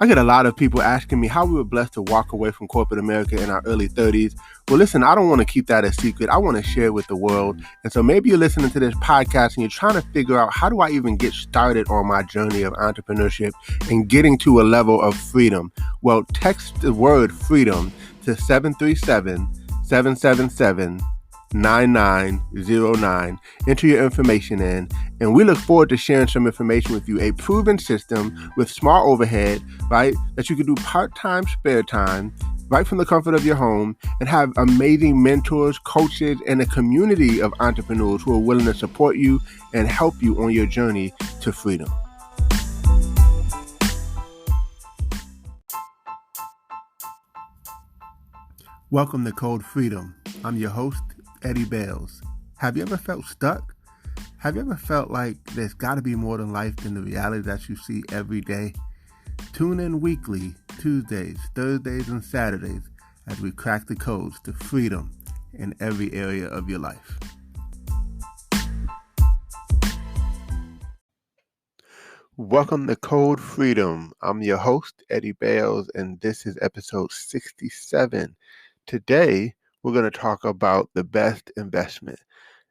I get a lot of people asking me how we were blessed to walk away from corporate America in our early 30s. Well, listen, I don't want to keep that a secret. I want to share it with the world. And so maybe you're listening to this podcast and you're trying to figure out, how do I even get started on my journey of entrepreneurship and getting to a level of freedom? Well, text the word freedom to 737 777 9909. Enter your information in, and we look forward to sharing some information with you. A proven system with small overhead, right? That you can do part-time, spare time, right from the comfort of your home, and have amazing mentors, coaches, and a community of entrepreneurs who are willing to support you and help you on your journey to freedom. Welcome to Code Freedom. I'm your host, Eddie Bales. Have you ever felt stuck? Have you ever felt like there's got to be more than life than the reality that you see every day? Tune in weekly, Tuesdays, Thursdays, and Saturdays as we crack the codes to freedom in every area of your life. Welcome to Code Freedom. I'm your host, Eddie Bales, and this is episode 67. Today, we're going to talk about the best investment.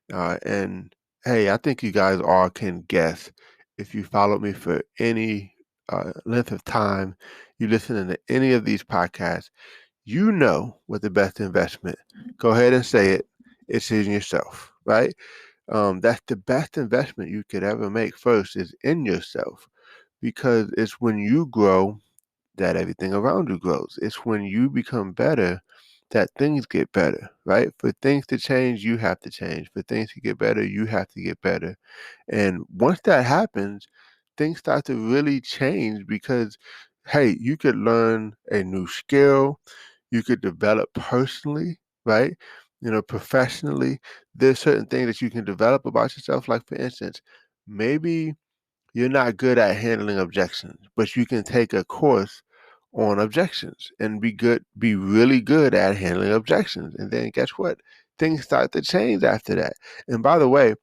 And hey, I think you guys all can guess, if you followed me for any length of time, you listening to any of these podcasts, you know what the best investment. Go ahead and say it. It's in yourself, right? That's the best investment you could ever make. First is in yourself, because it's when you grow that everything around you grows. It's when you become better that things get better, right? For things to change, you have to change. For things to get better, you have to get better. And once that happens, things start to really change, because, hey, you could learn a new skill, you could develop personally, right? Professionally, there's certain things that you can develop about yourself. Like, for instance, maybe you're not good at handling objections, but you can take a course on objections and be really good at handling objections. And then guess what? Things start to change after that. And by the way,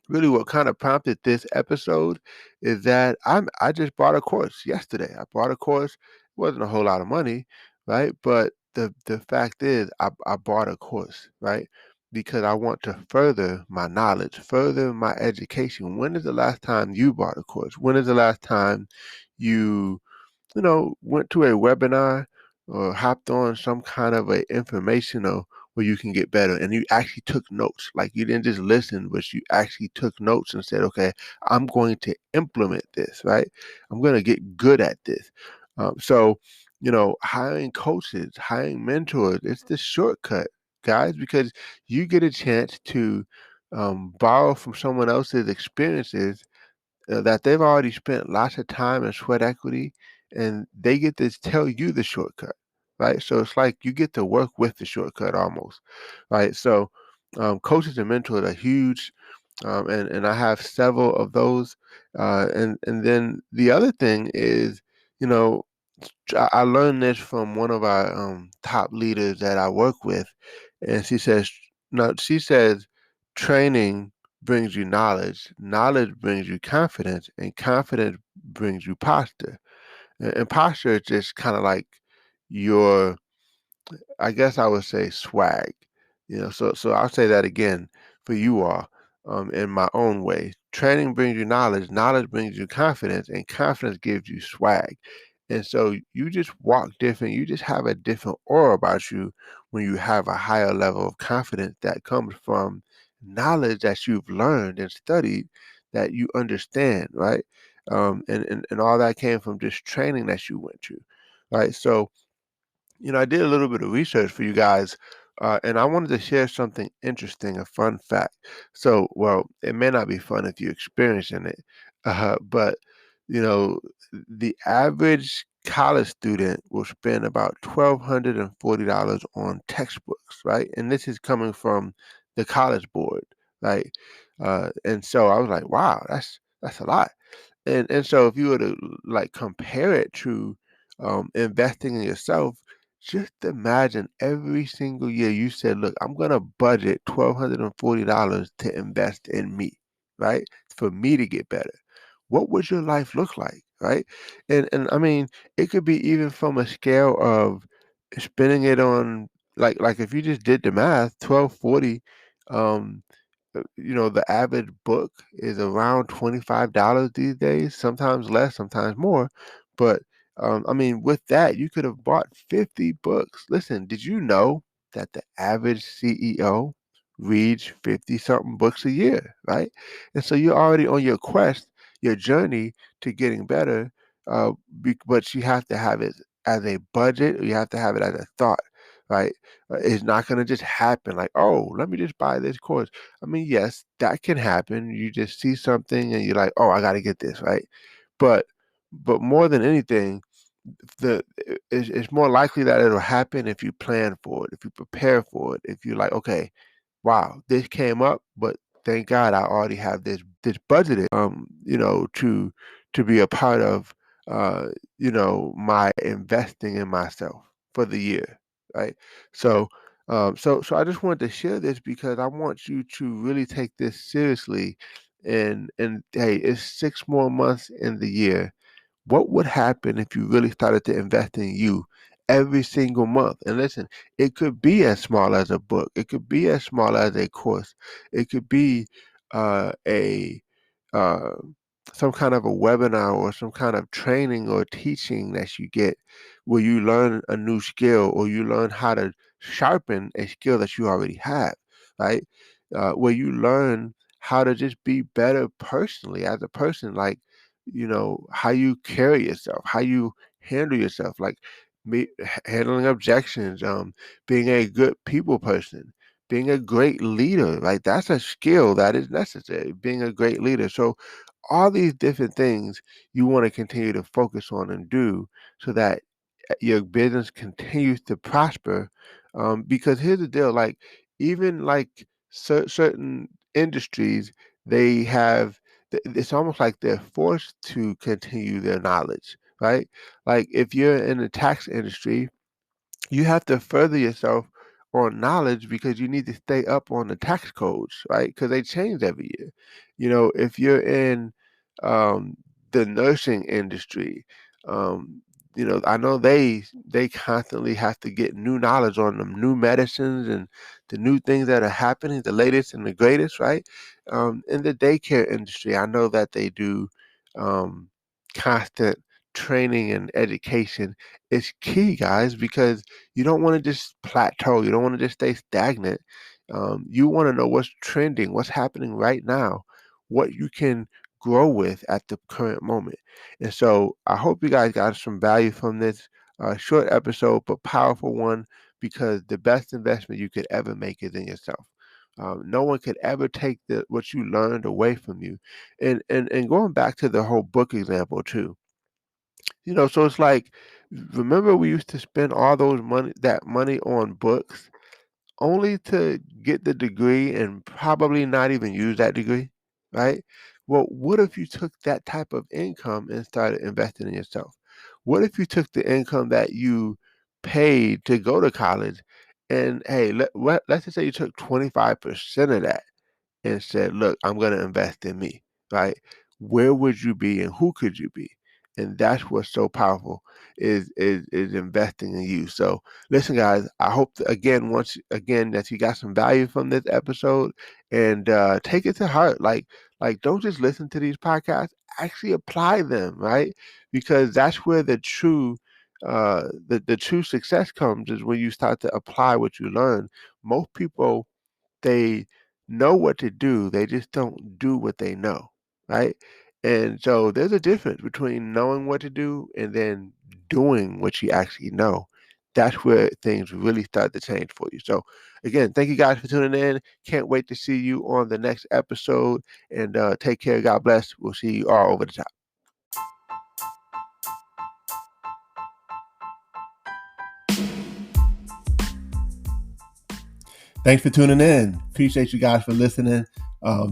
really what kind of prompted this episode is that I just bought a course yesterday. I bought a course. It wasn't a whole lot of money, right? But the fact is, I bought a course, right? Because I want to further my knowledge, further my education. When is the last time you bought a course? When is the last time you went to a webinar or hopped on some kind of a informational where you can get better and you actually took notes? Like, you didn't just listen, but you actually took notes and said, okay, I'm going to implement this, right? I'm going to get good at this. Hiring coaches, hiring mentors, it's the shortcut, guys, because you get a chance to borrow from someone else's experiences that they've already spent lots of time and sweat equity, and they get to tell you the shortcut, right? So it's like you get to work with the shortcut almost, right? So coaches and mentors are huge, and I have several of those. And then the other thing is, you know, I learned this from one of our top leaders that I work with, and she says, no, she says, training brings you knowledge, knowledge brings you confidence, and confidence brings you posture. And posture is just kind of like your, I guess I would say, swag. So I'll say that again for you all, in my own way. Training brings you knowledge, knowledge brings you confidence, and confidence gives you swag. And so you just walk different. You just have a different aura about you when you have a higher level of confidence that comes from knowledge that you've learned and studied, that you understand, right? And all that came from just training that you went to, right? So, I did a little bit of research for you guys, and I wanted to share something interesting, a fun fact. So, well, it may not be fun if you're experiencing it, but you know, the average college student will spend about $1,240 on textbooks, right? And this is coming from the College Board, right? And so I was like, wow, that's a lot. And so if you were to like compare it to investing in yourself, just imagine every single year you said, look, I'm gonna budget $1,240 to invest in me, right? For me to get better. What would your life look like? right? And I mean, it could be even from a scale of spending it on, like if you just did the math, 1240, um, the average book is around $25 these days, sometimes less, sometimes more. But I mean, with that, you could have bought 50 books. Listen, did you know that the average CEO reads 50 something books a year, right? And so you're already on your quest, your journey to getting better. Uh, but you have to have it as a budget, or you have to have it as a thought, right? It's not going to just happen like, oh, let me just buy this course. I mean, yes, that can happen. You just see something and you're like, oh, I got to get this, right? But but more than anything, it's more likely that it'll happen if you plan for it, if you prepare for it, if you're like, okay, wow, this came up, but thank God I already have this budgeted, to be a part of, uh, my investing in myself for the year, right? So, so I just wanted to share this because I want you to really take this seriously. And hey, it's 6 more months in the year. What would happen if you really started to invest in you every single month? And listen, it could be as small as a book, it could be as small as a course, it could be a uh, some kind of a webinar or some kind of training or teaching that you get where you learn a new skill or you learn how to sharpen a skill that you already have, right? Where you learn how to just be better personally as a person, like, how you carry yourself, how you handle yourself, like handling objections, being a good people person, being a great leader. Like, that's a skill that is necessary, being a great leader. So all these different things you want to continue to focus on and do so that your business continues to prosper. Because here's the deal, like, even like certain industries, they have it's almost like they're forced to continue their knowledge, right? Like if you're in the tax industry, you have to further yourself on knowledge because you need to stay up on the tax codes, right? Because they change every year. If you're in um, the nursing industry, I know they constantly have to get new knowledge on them new medicines and the new things that are happening, the latest and the greatest, right? In the daycare industry, I know that they do um, constant training and education. Is key, guys, because you don't want to just plateau. You don't want to just stay stagnant. You want to know what's trending, what's happening right now, what you can grow with at the current moment. And so I hope you guys got some value from this short episode, but powerful one, because the best investment you could ever make is in yourself. No one could ever take what you learned away from you. And going back to the whole book example too, so it's like, remember we used to spend all that money on books only to get the degree and probably not even use that degree, right? Well, what if you took that type of income and started investing in yourself? What if you took the income that you paid to go to college and, hey, let's just say you took 25% of that and said, "Look, I'm going to invest in me," right? Where would you be and who could you be? And that's what's so powerful is investing in you. So listen, guys, I hope once again that you got some value from this episode and take it to heart. Like don't just listen to these podcasts, actually apply them, right? Because that's where the true success comes is when you start to apply what you learn. Most people, they know what to do, they just don't do what they know, right? And so there's a difference between knowing what to do and then doing what you actually know. That's where things really start to change for you. So again, thank you guys for tuning in. Can't wait to see you on the next episode. And take care. God bless. We'll see you all over the top. Thanks for tuning in. Appreciate you guys for listening.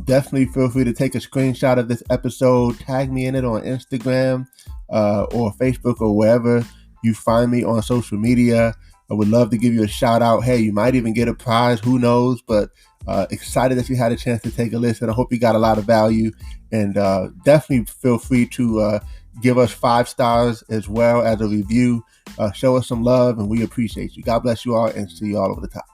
Definitely feel free to take a screenshot of this episode, tag me in it on Instagram or Facebook or wherever you find me on social media. I would love to give you a shout out. Hey, you might even get a prize. Who knows? But excited that you had a chance to take a listen. I hope you got a lot of value. And definitely feel free to give us 5 stars as well as a review. Show us some love, and we appreciate you. God bless you all, and see you all over the top.